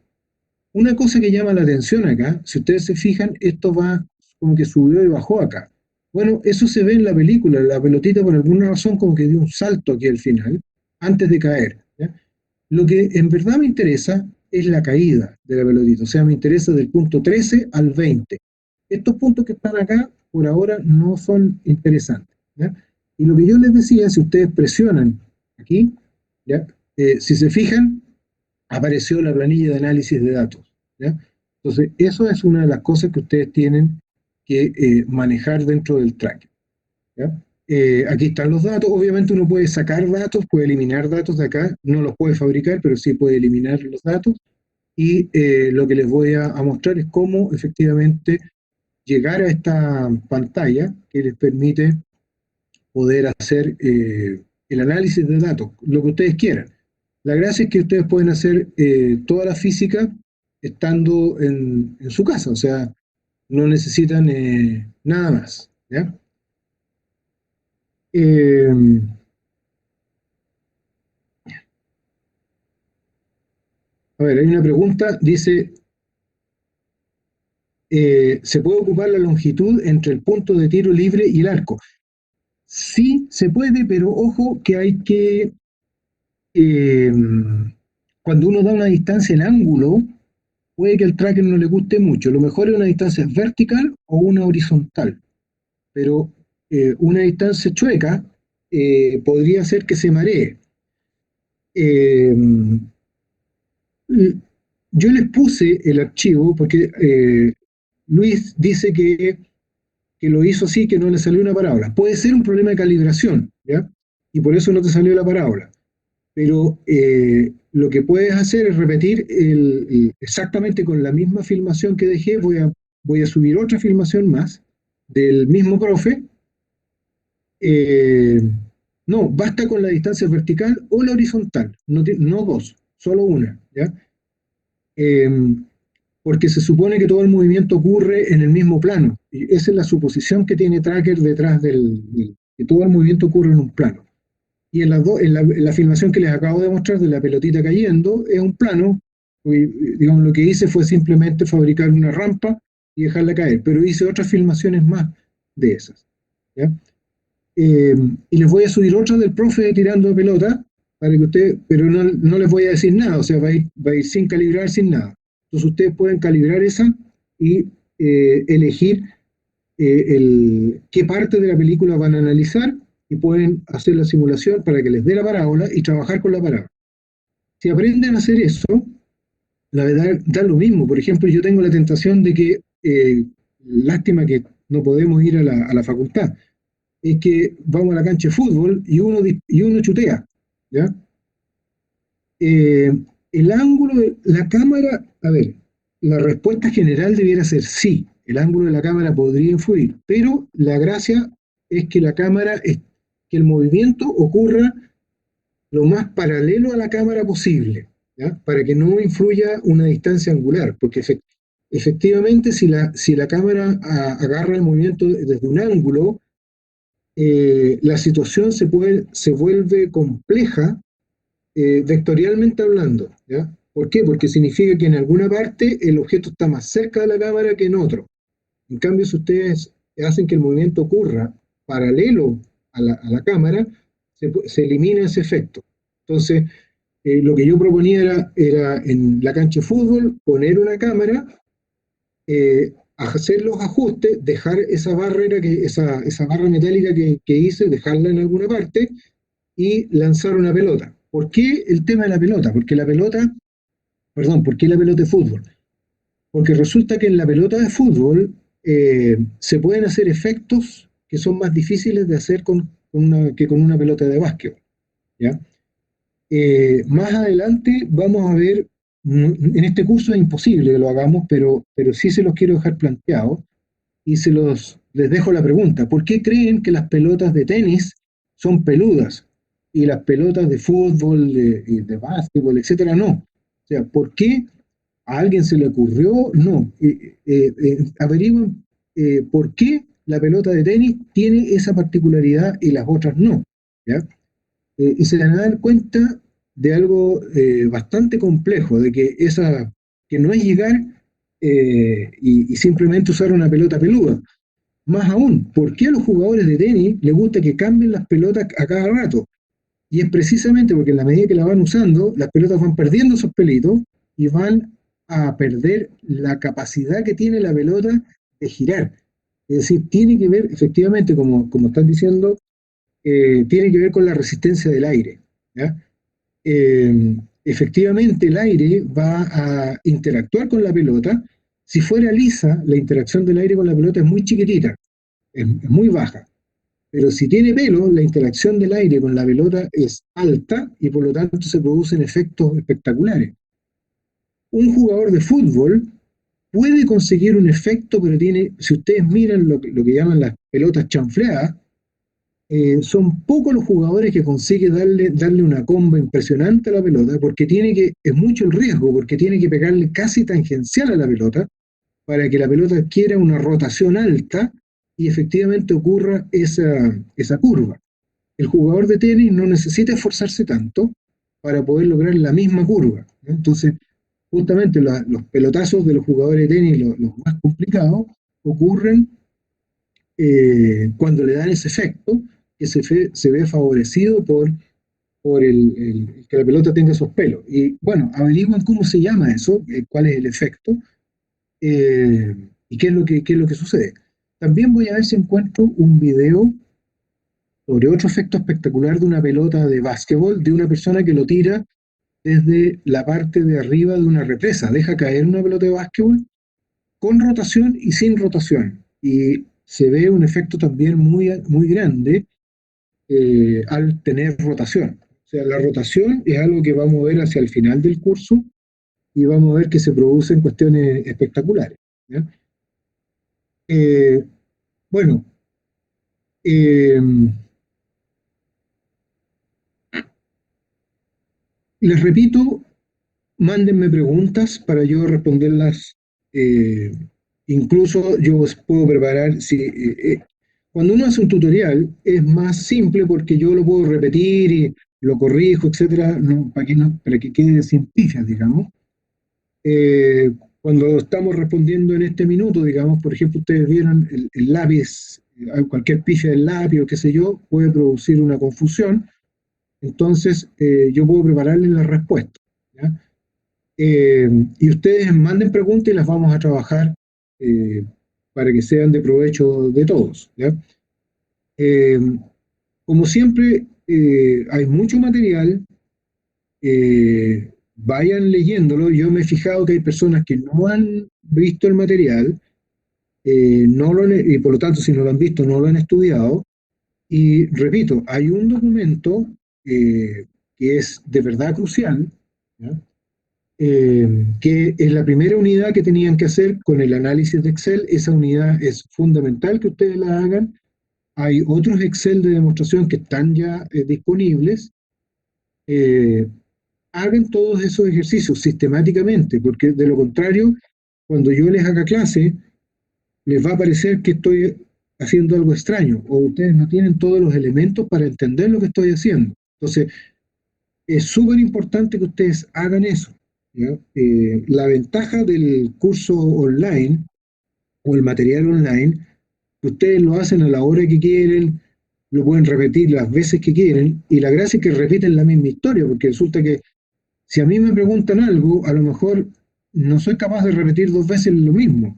Una cosa que llama la atención acá, si ustedes se fijan, esto va como que subió y bajó acá. Bueno, eso se ve en la película, la pelotita por alguna razón como que dio un salto aquí al final, antes de caer. ¿Ya? Lo que en verdad me interesa es la caída de la pelotita, o sea, me interesa del punto 13 al 20. Estos puntos que están acá, por ahora, no son interesantes. ¿Ya? Y lo que yo les decía, si ustedes presionan aquí, ¿ya? Si se fijan, apareció la planilla de análisis de datos. ¿Ya? Entonces, eso es una de las cosas que ustedes tienen que manejar dentro del tracker. ¿Ya? Aquí están los datos. Obviamente uno puede sacar datos, puede eliminar datos de acá. No los puede fabricar, pero sí puede eliminar los datos. Y lo que les voy a mostrar es cómo efectivamente llegar a esta pantalla que les permite poder hacer el análisis de datos, lo que ustedes quieran. La gracia es que ustedes pueden hacer toda la física estando en su casa, o sea, no necesitan nada más. ¿Ya? Eh, a ver, hay una pregunta, dice, ¿se puede ocupar la longitud entre el punto de tiro libre y el arco? Sí, se puede, pero ojo que hay que, eh, cuando uno da una distancia en ángulo, puede que al tracker no le guste mucho. Lo mejor es una distancia vertical o una horizontal, pero una distancia chueca podría ser que se maree. Eh, yo les puse el archivo porque Luis dice que lo hizo así, que no le salió una parábola. Puede ser un problema de calibración, ¿ya? Y por eso no te salió la parábola. Pero lo que puedes hacer es repetir exactamente con la misma filmación que dejé, voy a voy a subir otra filmación más del mismo profe. eh, no, basta con la distancia vertical o la horizontal, no dos, solo una, ¿ya? Eh, porque se supone que todo el movimiento ocurre en el mismo plano. Y esa es la suposición que tiene Tracker detrás que todo el movimiento ocurre en un plano. Y en la filmación que les acabo de mostrar de la pelotita cayendo, es un plano. Y, digamos, lo que hice fue simplemente fabricar una rampa y dejarla caer, pero hice otras filmaciones más de esas. ¿Ya? Y les voy a subir otra del profe tirando pelota, para que ustedes, pero no les voy a decir nada, o sea, va a ir sin calibrar, sin nada. Entonces ustedes pueden calibrar esa y elegir qué parte de la película van a analizar y pueden hacer la simulación para que les dé la parábola y trabajar con la parábola. Si aprenden a hacer eso, la verdad da lo mismo. Por ejemplo, yo tengo la tentación de que, lástima que no podemos ir a la facultad, es que vamos a la cancha de fútbol y uno chutea, ¿ya? Eh, el ángulo de la cámara, a ver, la respuesta general debiera ser sí, el ángulo de la cámara podría influir, pero la gracia es que que el movimiento ocurra lo más paralelo a la cámara posible, ¿ya? Para que no influya una distancia angular, porque efectivamente si la cámara agarra el movimiento desde un ángulo, la situación se vuelve compleja vectorialmente hablando, ¿ya? ¿Por qué? Porque significa que en alguna parte el objeto está más cerca de la cámara que en otro. En cambio, si ustedes hacen que el movimiento ocurra paralelo a la cámara, se elimina ese efecto. Entonces, lo que yo proponía era en la cancha de fútbol poner una cámara, hacer los ajustes, dejar esa barrera, esa barra metálica que hice, dejarla en alguna parte y lanzar una pelota. ¿Por qué el tema de la pelota? ¿Por qué la pelota de fútbol? Porque resulta que en la pelota de fútbol se pueden hacer efectos que son más difíciles de hacer que con una pelota de básquet, ¿ya? Más adelante vamos a ver, en este curso es imposible que lo hagamos, pero sí se los quiero dejar planteados y les dejo la pregunta. ¿Por qué creen que las pelotas de tenis son peludas y las pelotas de fútbol, de básquetbol, etcétera, no? O sea, ¿por qué a alguien se le ocurrió? No. Averigüen por qué la pelota de tenis tiene esa particularidad y las otras no, ¿ya? Y se van a dar cuenta de algo bastante complejo, que no es llegar y simplemente usar una pelota peluda. Más aún, ¿por qué a los jugadores de tenis les gusta que cambien las pelotas a cada rato? Y es precisamente porque en la medida que la van usando, las pelotas van perdiendo esos pelitos y van a perder la capacidad que tiene la pelota de girar. Es decir, tiene que ver, efectivamente, como están diciendo, tiene que ver con la resistencia del aire, ¿ya? Efectivamente, el aire va a interactuar con la pelota. Si fuera lisa, la interacción del aire con la pelota es muy chiquitita, es muy baja. Pero si tiene pelo, la interacción del aire con la pelota es alta y por lo tanto se producen efectos espectaculares. Un jugador de fútbol puede conseguir un efecto, pero si ustedes miran lo que llaman las pelotas chanfleadas, son pocos los jugadores que consiguen darle una comba impresionante a la pelota, porque es mucho el riesgo, porque tiene que pegarle casi tangencial a la pelota para que la pelota adquiera una rotación alta y efectivamente ocurra esa curva. El jugador de tenis no necesita esforzarse tanto para poder lograr la misma curva, ¿no? Entonces, justamente los pelotazos de los jugadores de tenis, los más complicados, ocurren cuando le dan ese efecto que se ve favorecido por que la pelota tenga esos pelos. Y bueno, averiguan cómo se llama eso, cuál es el efecto, y qué es lo que sucede. También voy a ver si encuentro un video sobre otro efecto espectacular de una pelota de básquetbol, de una persona que lo tira desde la parte de arriba de una represa. Deja caer una pelota de básquetbol con rotación y sin rotación. Y se ve un efecto también muy grande al tener rotación. O sea, la rotación es algo que vamos a ver hacia el final del curso y vamos a ver que se producen cuestiones espectaculares, ¿ya? Eh, bueno, eh, les repito, mándenme preguntas para yo responderlas. eh, Incluso yo os puedo preparar, si, cuando uno hace un tutorial es más simple porque yo lo puedo repetir y lo corrijo, etcétera, para que quede sin pifias, digamos. Eh, Cuando estamos respondiendo en este minuto, digamos, por ejemplo, ustedes vieron el lápiz, cualquier pifia del lápiz o qué sé yo, puede producir una confusión. Entonces, yo puedo prepararles la respuesta. ¿Ya? Y ustedes manden preguntas y las vamos a trabajar eh, para que sean de provecho de todos. ¿Ya? Eh, Como siempre, hay mucho material, vayan leyéndolo. Yo me he fijado que hay personas que no han visto el material, y por lo tanto, si no lo han visto, no lo han estudiado. Y repito, hay un documento que es de verdad crucial, ¿ya? Que es la primera unidad que tenían que hacer con el análisis de Excel. Esa unidad es fundamental que ustedes la hagan. Hay otros Excel de demostración que están ya disponibles. Eh, Hagan todos esos ejercicios sistemáticamente, porque de lo contrario, cuando yo les haga clase, les va a parecer que estoy haciendo algo extraño o ustedes no tienen todos los elementos para entender lo que estoy haciendo. Entonces, es súper importante que ustedes hagan eso. ¿Ya? La ventaja del curso online o el material online, que ustedes lo hacen a la hora que quieren, lo pueden repetir las veces que quieren, y la gracia es que repiten la misma historia, porque resulta que si a mí me preguntan algo, a lo mejor no soy capaz de repetir dos veces lo mismo,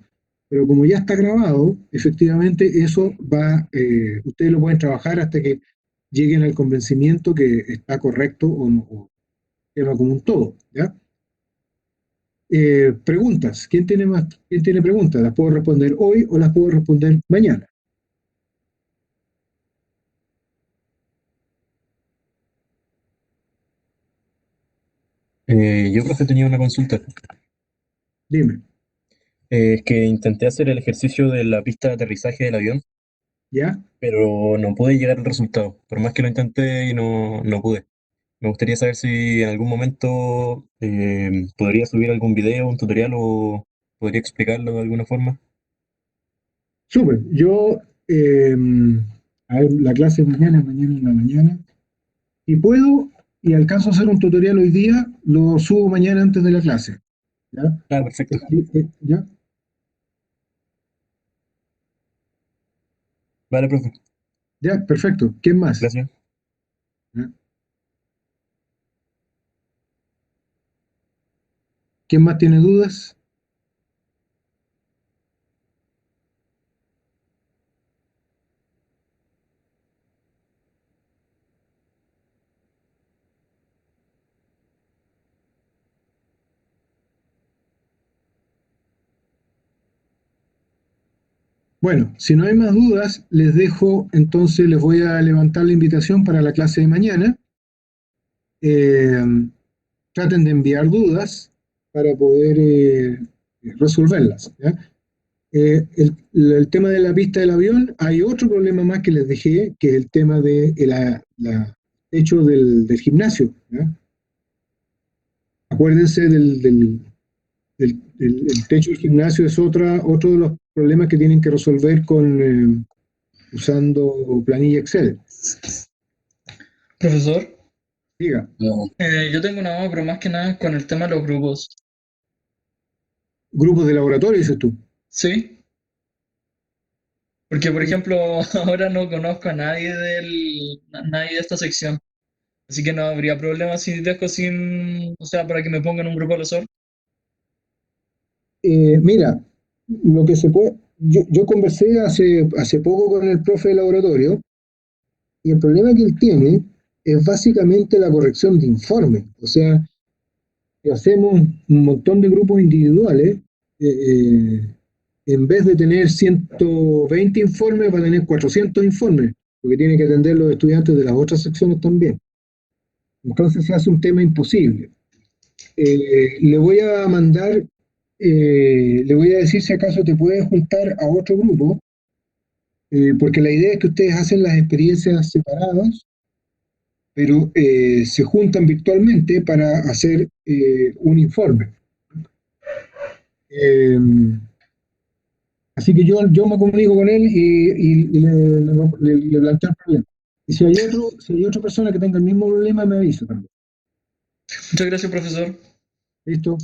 pero como ya está grabado, efectivamente eso va, ustedes lo pueden trabajar hasta que lleguen al convencimiento que está correcto o, no, o tema como un todo, ¿ya? Preguntas. ¿Quién tiene más? ¿Quién tiene preguntas? ¿Las puedo responder hoy o las puedo responder mañana? Yo, profe, tenía una consulta. Dime, Es que intenté hacer el ejercicio de la pista de aterrizaje del avión, ¿ya? pero no pude llegar al resultado. Por más que lo intenté y no pude. Me gustaría saber si en algún momento podría subir algún video, un tutorial o podría explicarlo de alguna forma. Súper. Yo, eh, a ver, la clase mañana en la mañana. Si puedo y alcanzo a hacer un tutorial hoy día, lo subo mañana antes de la clase. ¿Ya? Ah, perfecto. ¿Ya? Vale, profe. ¿Ya? Perfecto. ¿Quién más? Gracias. ¿Ya? ¿Quién más tiene dudas? Bueno, si no hay más dudas, les dejo, entonces les voy a levantar la invitación para la clase de mañana. Eh, Traten de enviar dudas para poder resolverlas. ¿Ya? El tema de la pista del avión, hay otro problema más que les dejé, que es el tema de techo del gimnasio. ¿Ya? Acuérdense el techo del gimnasio es otro de los problemas que tienen que resolver usando planilla Excel. Profesor, Diga, yo tengo una duda, pero más que nada con el tema de los grupos. grupos de laboratorio, dices tú. ¿Sí? Porque, por ejemplo, ahora no conozco a nadie de esta sección. Así que no habría problema si dejo sin, o sea, para que me pongan un grupo a los SOR. Mira, lo que se puede, yo conversé hace poco con el profe de laboratorio y el problema que él tiene es básicamente la corrección de informes. O sea, que hacemos un montón de grupos individuales, eh, eh, en vez de tener 120 informes, va a tener 400 informes, porque tiene que atender los estudiantes de las otras secciones también. Entonces se hace un tema imposible. Le voy a mandar le voy a decir si acaso te puedes juntar a otro grupo, porque la idea es que ustedes hacen las experiencias separadas, pero se juntan virtualmente para hacer un informe. Eh, Así que yo me comunico con él y le planteo el problema. Y si hay otra persona que tenga el mismo problema, me avisa también. Muchas gracias, profesor. ¿Listo?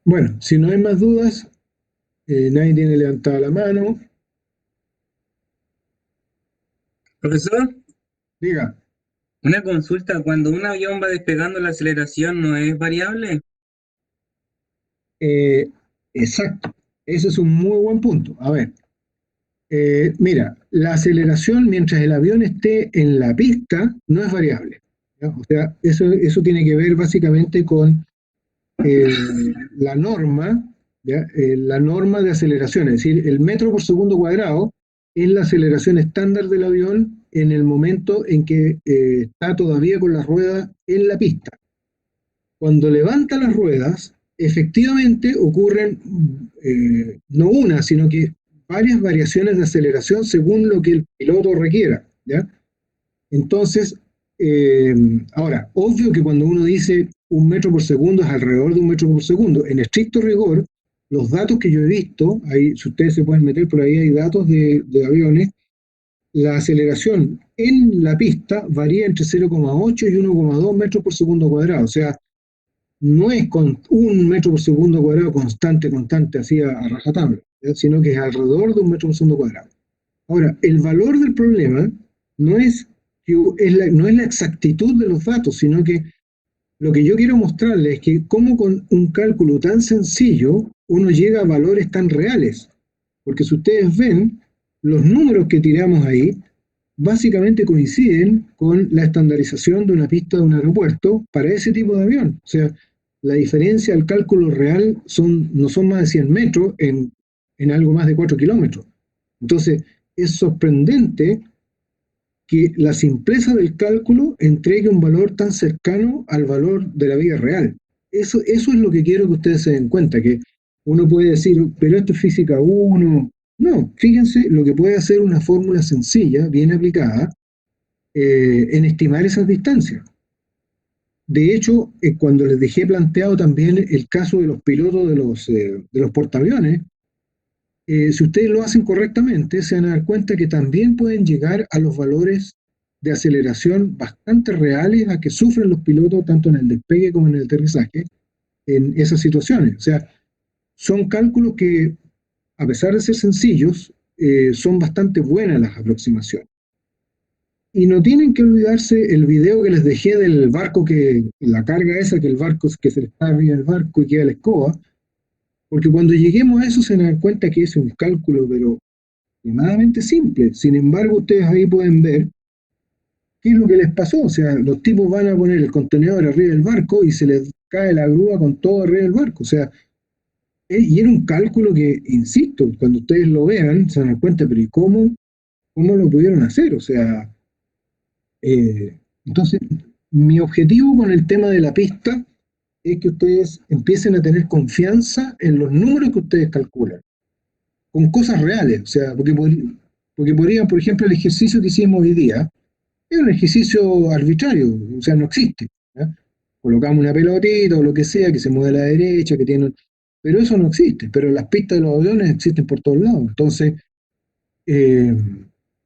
Bueno, si no hay más dudas, nadie tiene levantada la mano. Profesor, Diga, una consulta, cuando un avión va despegando la aceleración no es variable. eh, exacto. Ese es un muy buen punto. A ver, mira, la aceleración mientras el avión esté en la pista no es variable. ¿Ya? O sea, eso tiene que ver básicamente con la norma, ¿ya? La norma de aceleración, es decir, el metro por segundo cuadrado es la aceleración estándar del avión en el momento en que está todavía con la rueda en la pista. Cuando levanta las ruedas, efectivamente ocurren no una, sino que varias variaciones de aceleración según lo que el piloto requiera, ¿ya? Entonces, eh, ahora, obvio que cuando uno dice un metro por segundo es alrededor de un metro por segundo. En estricto rigor, los datos que yo he visto, ahí, si ustedes se pueden meter por ahí, hay datos de aviones, la aceleración en la pista varía entre 0,8 y 1,2 metros por segundo cuadrado. O sea, no es con un metro por segundo cuadrado constante, así a rajatabla, ¿ya? Sino que es alrededor de un metro por segundo cuadrado. Ahora, el valor del problema no es, no es la exactitud de los datos, sino que lo que yo quiero mostrarles es que cómo con un cálculo tan sencillo uno llega a valores tan reales. Porque si ustedes ven, los números que tiramos ahí básicamente coinciden con la estandarización de una pista de un aeropuerto para ese tipo de avión. O sea, la diferencia al cálculo real no son más de 100 metros en algo más de 4 kilómetros. Entonces, es sorprendente que la simpleza del cálculo entregue un valor tan cercano al valor de la vida real. Eso es lo que quiero que ustedes se den cuenta, que uno puede decir, pero esto es física 1. No, fíjense lo que puede hacer una fórmula sencilla, bien aplicada, en estimar esas distancias. De hecho, cuando les dejé planteado también el caso de los pilotos de los portaaviones, si ustedes lo hacen correctamente, se van a dar cuenta que también pueden llegar a los valores de aceleración bastante reales a que sufren los pilotos tanto en el despegue como en el aterrizaje en esas situaciones. O sea, son cálculos que, a pesar de ser sencillos, son bastante buenas las aproximaciones. Y no tienen que olvidarse el video que les dejé del barco, la carga esa, que el barco que se le está arriba del barco y queda la escoba, porque cuando lleguemos a eso se van a dar cuenta que es un cálculo, pero extremadamente simple. Sin embargo, ustedes ahí pueden ver qué es lo que les pasó. O sea, los tipos van a poner el contenedor arriba del barco y se les cae la grúa con todo arriba del barco. O sea, y era un cálculo que, insisto, cuando ustedes lo vean, se van a dar cuenta, pero ¿y cómo lo pudieron hacer? O sea, entonces, mi objetivo con el tema de la pista es que ustedes empiecen a tener confianza en los números que ustedes calculan, con cosas reales. O sea, porque podrían, por ejemplo, el ejercicio que hicimos hoy día, es un ejercicio arbitrario, o sea, no existe. ¿Ya? Colocamos una pelotita o lo que sea que se mueve a la derecha, que tiene. Pero eso no existe. Pero las pistas de los aviones existen por todos lados. Entonces, eh,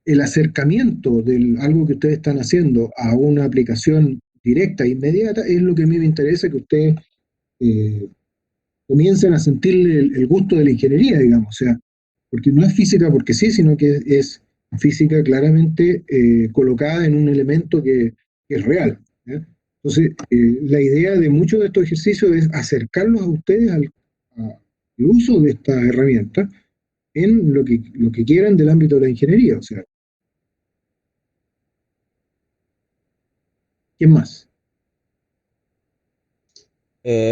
el acercamiento de algo que ustedes están haciendo a una aplicación directa e inmediata es lo que a mí me interesa que ustedes eh, comiencen a sentirle el gusto de la ingeniería, digamos. O sea, porque no es física porque sí, sino que es física claramente colocada en un elemento que es real. ¿Ya? Entonces, la idea de muchos de estos ejercicios es acercarlos a ustedes al uso de esta herramienta en lo que quieran del ámbito de la ingeniería. O sea, ¿quién más?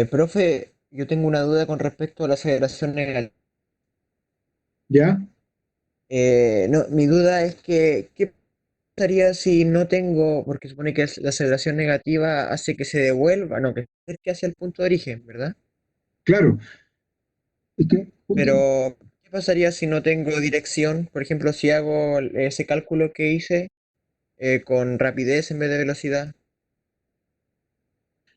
Profe, yo tengo una duda con respecto a la aceleración negativa. ¿Ya? No, mi duda es que, ¿qué pasaría si no tengo, porque supone que la aceleración negativa hace que se devuelva, no, que se acerque hacia el punto de origen, ¿verdad? Claro. Es que, Pero, ¿qué pasaría si no tengo dirección? Por ejemplo, si hago ese cálculo que hice con rapidez en vez de velocidad,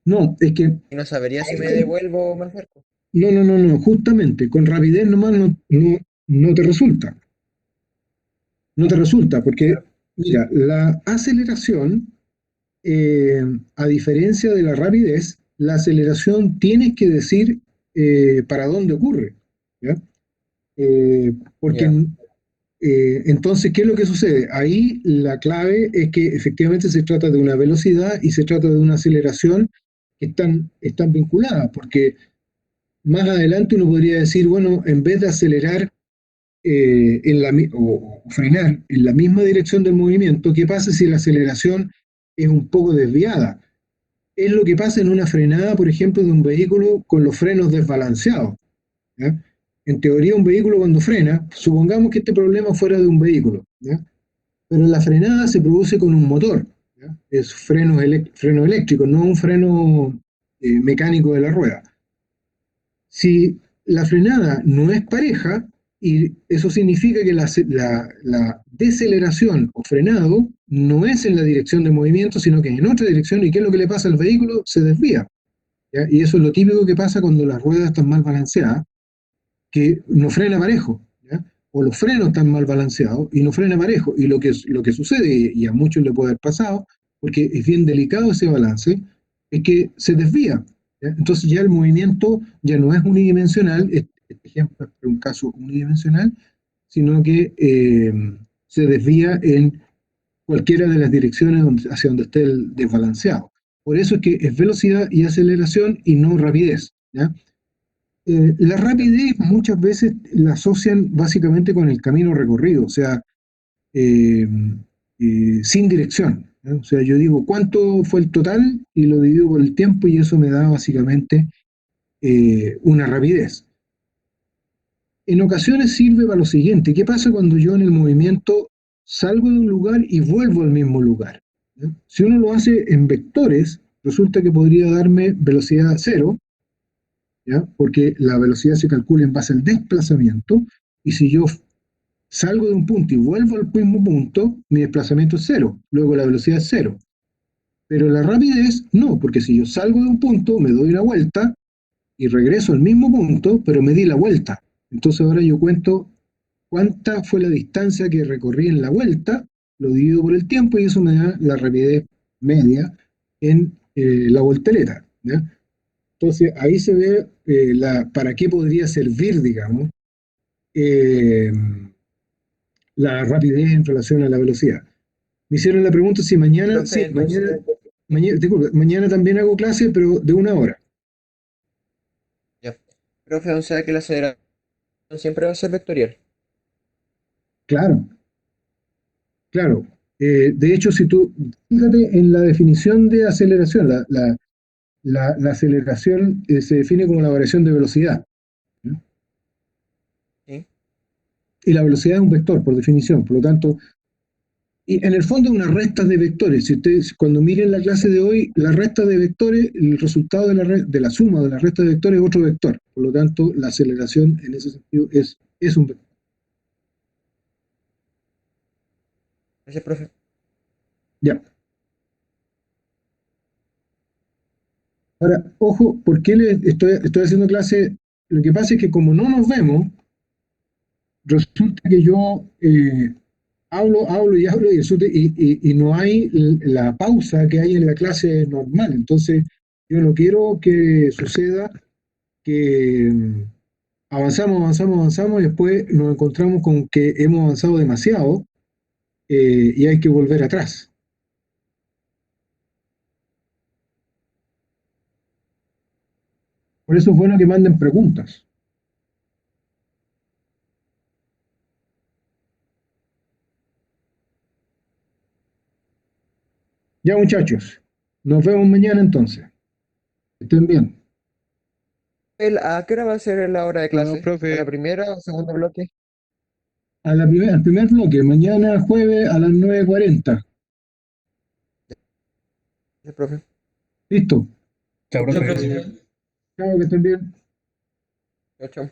no, es que y no sabría si me devuelvo o me acerco. no, justamente, con rapidez nomás no te resulta. No te resulta, porque, mira, la aceleración, a diferencia de la rapidez, la aceleración tienes que decir para dónde ocurre, ¿ya? Porque Ya, entonces, ¿qué es lo que sucede? Ahí la clave es que efectivamente se trata de una velocidad y se trata de una aceleración que están vinculadas, porque más adelante uno podría decir, bueno, en vez de acelerar o frenar en la misma dirección del movimiento, ¿qué pasa si la aceleración es un poco desviada? Es lo que pasa en una frenada, por ejemplo, de un vehículo con los frenos desbalanceados, ¿ya? En teoría, un vehículo cuando frena, supongamos que este problema fuera de un vehículo, ¿ya? Pero la frenada se produce con un motor, ¿ya? Es freno eléctrico, no un freno mecánico de la rueda. Si la frenada no es pareja, y eso significa que la deceleración o frenado no es en la dirección de movimiento, sino que es en otra dirección, ¿y qué es lo que le pasa al vehículo? Se desvía, ¿ya? Y eso es lo típico que pasa cuando las ruedas están mal balanceadas, que no frena parejo, ¿ya? O los frenos están mal balanceados y no frena parejo. Y lo que sucede, y a muchos le puede haber pasado, porque es bien delicado ese balance, es que se desvía, ¿ya? Entonces ya el movimiento ya no es unidimensional, este ejemplo es un caso unidimensional, sino que se desvía en cualquiera de las direcciones hacia donde esté el desbalanceado. Por eso es que es velocidad y aceleración y no rapidez, ¿ya? La ya. rapidez muchas veces la asocian básicamente con el camino recorrido, o sea, eh, sin dirección, ¿no? O sea, yo digo cuánto fue el total y lo divido por el tiempo y eso me da básicamente una rapidez. En ocasiones sirve para lo siguiente: ¿qué pasa cuando yo en el movimiento salgo de un lugar y vuelvo al mismo lugar? ¿No? Si uno lo hace en vectores, resulta que podría darme velocidad cero, ¿ya? Porque la velocidad se calcula en base al desplazamiento, y si yo salgo de un punto y vuelvo al mismo punto, mi desplazamiento es cero, luego la velocidad es cero. Pero la rapidez no, porque si yo salgo de un punto, me doy una vuelta y regreso al mismo punto, pero me di la vuelta. Entonces ahora yo cuento cuánta fue la distancia que recorrí en la vuelta, lo divido por el tiempo y eso me da la rapidez media en la voltereta, ¿ya? Entonces ahí se ve para qué podría servir, digamos, eh, la rapidez en relación a la velocidad. Me hicieron la pregunta si mañana, Profe, sí, entonces, disculpe, mañana también hago clase, pero de 1 hora. ya. Profe, o sea que la aceleración siempre va a ser vectorial. Claro, claro. De hecho, si tú, fíjate en la definición de aceleración, la aceleración se define como la variación de velocidad, ¿no? ¿Sí? Y la velocidad es un vector, por definición. Por lo tanto, y en el fondo una resta de vectores. Si ustedes cuando miren la clase de hoy, la resta de vectores, el resultado de la suma de la resta de vectores es otro vector. Por lo tanto, la aceleración en ese sentido es un vector. Gracias, profe. Ya. Ahora, ojo, ¿por qué estoy haciendo clase? Lo que pasa es que como no nos vemos, resulta que yo hablo y hablo y no hay la pausa que hay en la clase normal. Entonces, yo no quiero que suceda que avanzamos y después nos encontramos con que hemos avanzado demasiado y hay que volver atrás. Por eso es bueno que manden preguntas. Ya, muchachos, nos vemos mañana entonces. Que estén bien. ¿A qué hora va a ser la hora de No, clase? ¿A profe. la primera o segundo bloque? Al primer bloque, mañana jueves a las 9:40. Sí, profe. Listo. Chao, Chao, profe. profe. Chao, que estén bien. Chao, chao.